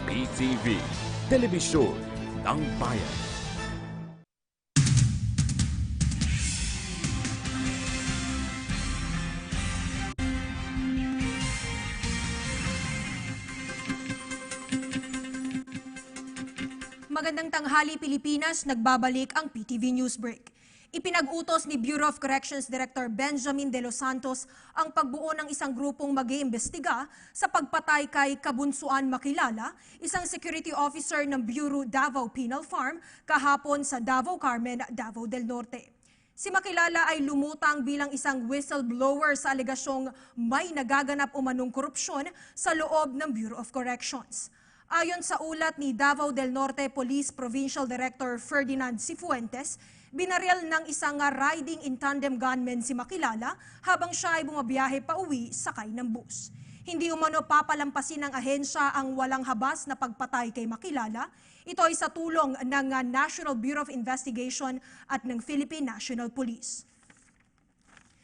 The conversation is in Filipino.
PTV, Telebisyon ng Bayan. Magandang tanghali Pilipinas, nagbabalik ang PTV Newsbreak. Ipinag-utos ni Bureau of Corrections Director Benjamin De Los Santos ang pagbuo ng isang grupong mag-iimbestiga sa pagpatay kay Kabunsuan Makilala, isang security officer ng Bureau Davao Penal Farm kahapon sa Davao Carmen, Davao del Norte. Si Makilala ay lumutang bilang isang whistleblower sa alegasyong may nagaganap umanong korupsyon sa loob ng Bureau of Corrections. Ayon sa ulat ni Davao del Norte Police Provincial Director Ferdinand Cifuentes, binaril ng isang riding in tandem gunman si Makilala habang siya ay bumabiyahe pauwi sakay ng bus. Hindi umano papalampasin ng ahensya ang walang habas na pagpatay kay Makilala. Ito ay sa tulong ng National Bureau of Investigation at ng Philippine National Police.